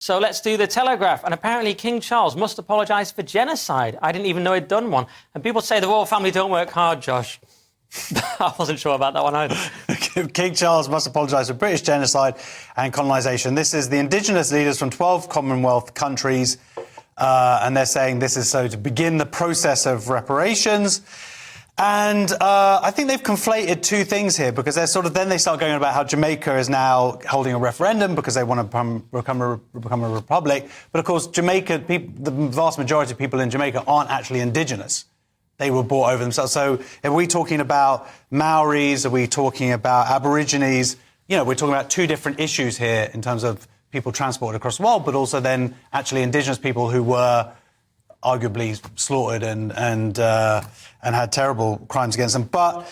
So let's do the Telegraph. And apparently King Charles must apologise for genocide. I didn't even know he'd done one. And people say the royal family don't work hard, Josh. I wasn't sure about that one either. King Charles must apologise for British genocide and colonisation. This is the indigenous leaders from 12 Commonwealth countries, and they're saying this is so to begin the process of reparations. And I think they've conflated two things here, because they're then they start going about how Jamaica is now holding a referendum because they want to become a republic. But of course, Jamaica, the vast majority of people in Jamaica aren't actually indigenous. They were brought over themselves. So are we talking about Maoris? Are we talking about Aborigines? You know, we're talking about two different issues here in terms of people transported across the world, but also then actually indigenous people who were arguably slaughtered and had terrible crimes against them. But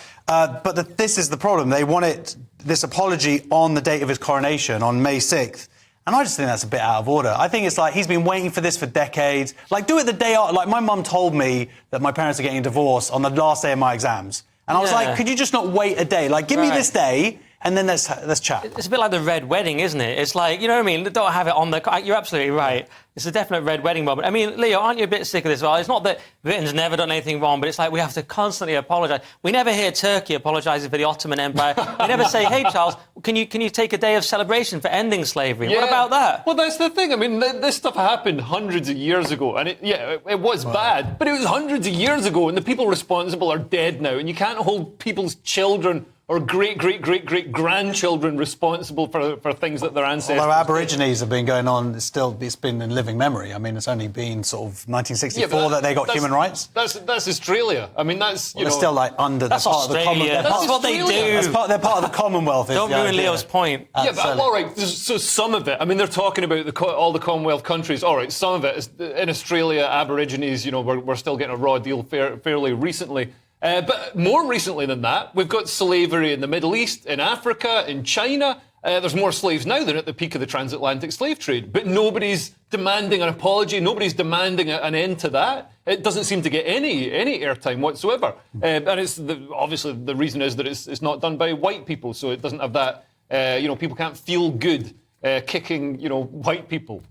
this is the problem. They want this apology on the date of his coronation, on May 6th. And I just think that's a bit out of order. I think it's like he's been waiting for this for decades. Like, do it the day after. Like, my mum told me that my parents are getting a divorce on the last day of my exams. And I was like, could you just not wait a day? Like, give me this day, and then let's chat. It's a bit like the Red Wedding, isn't it? It's like, you know what I mean? Don't have it on the... You're absolutely right. It's a definite Red Wedding moment. I mean, Leo, aren't you a bit sick of this? Well, it's not that Britain's never done anything wrong, but it's like we have to constantly apologise. We never hear Turkey apologising for the Ottoman Empire. We never say, hey, Charles, can you take a day of celebration for ending slavery? Yeah. What about that? Well, that's the thing. I mean, this stuff happened hundreds of years ago, and it was bad, but it was hundreds of years ago, and the people responsible are dead now, and you can't hold people's children or great-great-great-great-grandchildren responsible for things that their ancestors Although Aborigines have been going on, it's been in living memory. I mean, it's only been sort of 1964 that they got human rights. That's Australia. I mean, that's, they're still like under the part of the Commonwealth. That's what they do. They're part of the Commonwealth. Don't ruin Leo's point. Yeah, but all right, so some of it, I mean, they're talking about all the Commonwealth countries. All right, some of it is in Australia, Aborigines, you know, we're still getting a raw deal fairly recently. But more recently than that, we've got slavery in the Middle East, in Africa, in China. There's more slaves now than at the peak of the transatlantic slave trade. But nobody's demanding an apology. Nobody's demanding an end to that. It doesn't seem to get any airtime whatsoever. And obviously the reason is that it's not done by white people, so it doesn't have that. People can't feel good kicking, white people.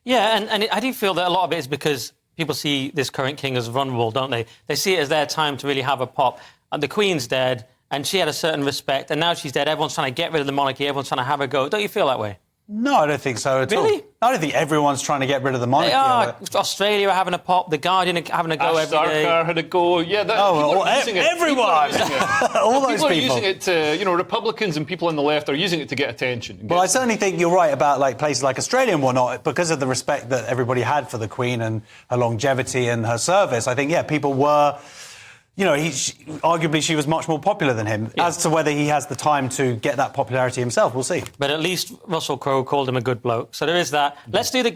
Yeah, and I do feel that a lot of it is because people see this current king as vulnerable, don't they? They see it as their time to really have a pop. And the Queen's dead, and she had a certain respect, and now she's dead. Everyone's trying to get rid of the monarchy. Everyone's trying to have a go. Don't you feel that way? No, I don't think so at all. Really? I don't think everyone's trying to get rid of the monarchy. Australia are having a pop. The Guardian are having a go every day. Sarkar had a go. Yeah, everyone. All those people are using it to, Republicans and people on the left are using it to get attention. Well, I certainly think you're right about places like Australia and whatnot, because of the respect that everybody had for the Queen and her longevity and her service. I think, people were... arguably she was much more popular than him. Yeah. As to whether he has the time to get that popularity himself, we'll see. But at least Russell Crowe called him a good bloke. So there is that. Let's do the